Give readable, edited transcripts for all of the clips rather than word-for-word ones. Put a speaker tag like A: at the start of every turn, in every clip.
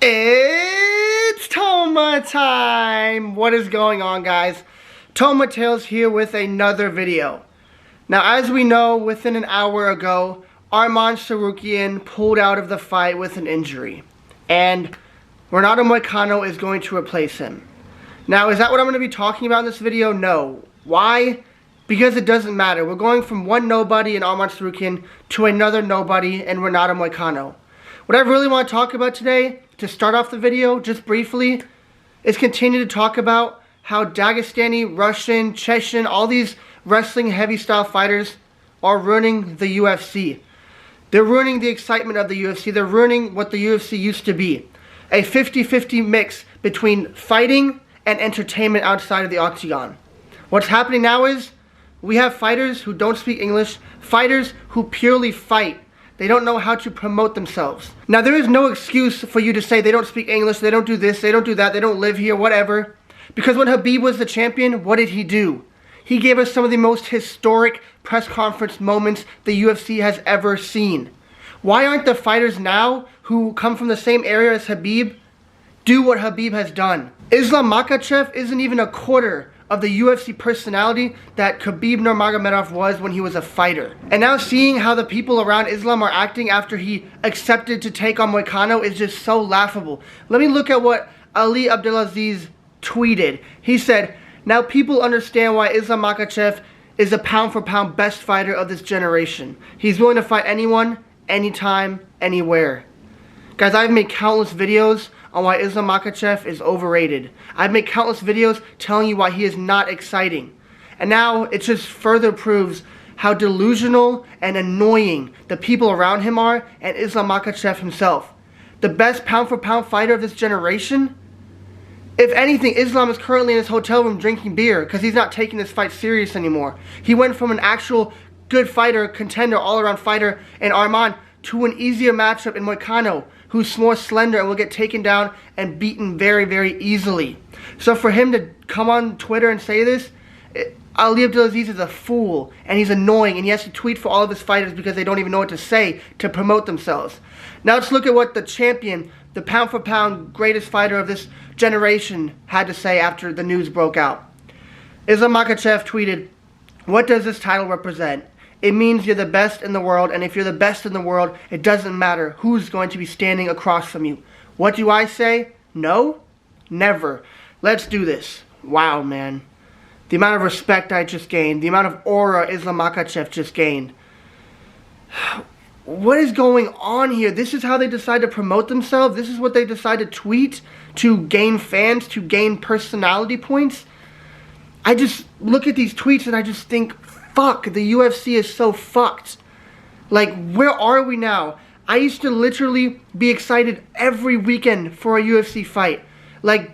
A: It's Toma time! What is going on, guys? Toma Tales here with another video. Now, as we know, within an hour ago, Arman Tsarukyan pulled out of the fight with an injury. And Renato Moicano is going to replace him. Now, is that what I'm going to be talking about in this video? No. Why? Because it doesn't matter. We're going from one nobody in Arman Tsarukyan to another nobody in Renato Moicano. What I really want to talk about today, to start off the video, just briefly, is continue to talk about how Dagestani, Russian, Chechen, all these wrestling heavy style fighters are ruining the UFC. They're ruining the excitement of the UFC. They're ruining what the UFC used to be. A 50-50 mix between fighting and entertainment outside of the octagon. What's happening now is we have fighters who don't speak English, fighters who purely fight. They don't know how to promote themselves. Now, there is no excuse for you to say they don't speak English, they don't do this, they don't do that, they don't live here, whatever. Because when Khabib was the champion, what did he do? He gave us some of the most historic press conference moments the UFC has ever seen. Why aren't the fighters now, who come from the same area as Khabib, do what Khabib has done? Islam Makhachev isn't even a quarter of the UFC personality that Khabib Nurmagomedov was when he was a fighter. And now seeing how the people around Islam are acting after he accepted to take on Moicano is just so laughable. Let me look at what Ali Abdelaziz tweeted. He said, "Now people understand why Islam Makhachev is a pound for pound best fighter of this generation. He's willing to fight anyone, anytime, anywhere." Guys, I've made countless videos on why Islam Makhachev is overrated. I've made countless videos telling you why he is not exciting. And now it just further proves how delusional and annoying the people around him are, and Islam Makhachev himself. The best pound for pound fighter of this generation? If anything, Islam is currently in his hotel room drinking beer because he's not taking this fight serious anymore. He went from an actual good fighter, contender, all-around fighter in Arman to an easier matchup in Moicano, who's more slender and will get taken down and beaten very, very easily. So for him to come on Twitter and say this, Ali Abdelaziz is a fool, and he's annoying, and he has to tweet for all of his fighters because they don't even know what to say to promote themselves. Now let's look at what the champion, the pound for pound greatest fighter of this generation, had to say after the news broke out. Islam Makhachev tweeted, "What does this title represent? It means you're the best in the world, and if you're the best in the world, it doesn't matter who's going to be standing across from you. What do I say? No? Never. Let's do this." Wow, man. The amount of respect I just gained, the amount of aura Islam Makhachev just gained. What is going on here? This is how they decide to promote themselves? This is what they decide to tweet to gain fans, to gain personality points? I just look at these tweets and I just think, fuck, the UFC is so fucked. Like, where are we now? I used to literally be excited every weekend for a UFC fight. Like,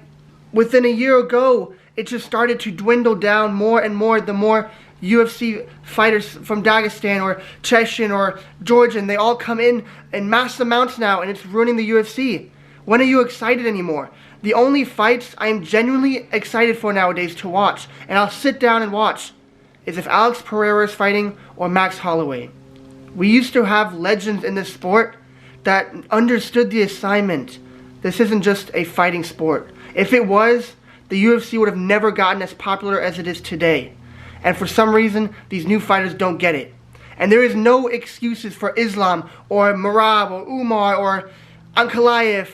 A: within a year ago, it just started to dwindle down more and more the more UFC fighters from Dagestan or Chechen or Georgian, they all come in mass amounts now, and it's ruining the UFC. When are you excited anymore? The only fights I am genuinely excited for nowadays to watch, and I'll sit down and watch, is if Alex Pereira is fighting or Max Holloway. We used to have legends in this sport that understood the assignment. This isn't just a fighting sport. If it was, the UFC would have never gotten as popular as it is today. And for some reason, these new fighters don't get it. And there is no excuses for Islam or Merab or Umar or Ankalaev,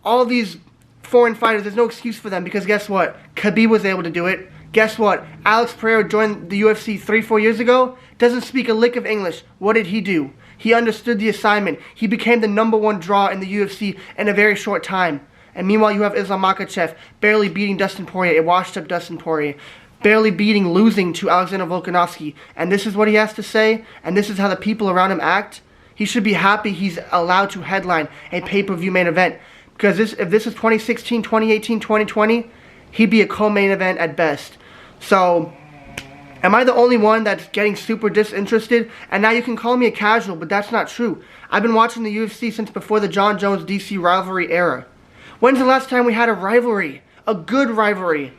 A: all these foreign fighters. There's no excuse for them because guess what? Khabib was able to do it. Guess what? Alex Pereira joined the UFC 3-4 years ago. Doesn't speak a lick of English. What did he do? He understood the assignment. He became the #1 draw in the UFC in a very short time. And meanwhile, you have Islam Makhachev barely beating Dustin Poirier, a washed-up Dustin Poirier, barely losing to Alexander Volkanovski. And this is what he has to say, and this is how the people around him act. He should be happy he's allowed to headline a pay-per-view main event. Because if this is 2016, 2018, 2020, he'd be a co-main event at best. So, am I the only one that's getting super disinterested? And now you can call me a casual, but that's not true. I've been watching the UFC since before the Jon Jones-DC rivalry era. When's the last time we had a rivalry? A good rivalry?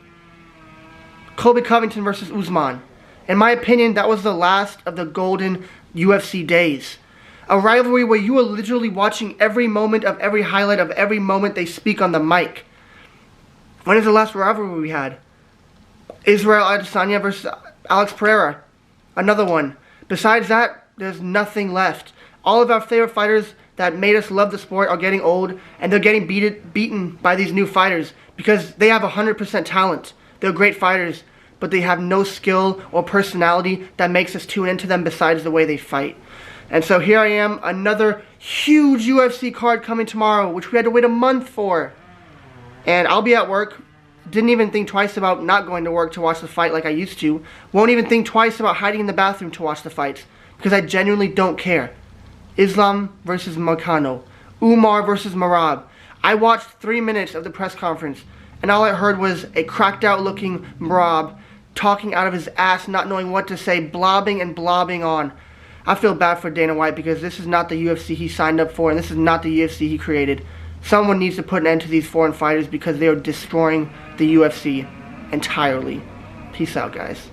A: Colby Covington versus Usman. In my opinion, that was the last of the golden UFC days. A rivalry where you are literally watching every moment of every highlight of every moment they speak on the mic. When is the last rivalry we had? Israel Adesanya versus Alex Pereira. Another one. Besides that, there's nothing left. All of our favorite fighters that made us love the sport are getting old, and they're getting beaten by these new fighters because they have 100% talent. They're great fighters, but they have no skill or personality that makes us tune into them besides the way they fight. And so here I am, another huge UFC card coming tomorrow, which we had to wait a month for. And I'll be at work. Didn't even think twice about not going to work to watch the fight like I used to. Won't even think twice about hiding in the bathroom to watch the fights, because I genuinely don't care. Islam versus Makhachev. Umar versus Merab. I watched 3 minutes of the press conference, and all I heard was a cracked out looking Merab talking out of his ass, not knowing what to say, blobbing and blobbing on. I feel bad for Dana White because this is not the UFC he signed up for, and this is not the UFC he created. Someone needs to put an end to these foreign fighters because they are destroying the UFC entirely. Peace out, guys.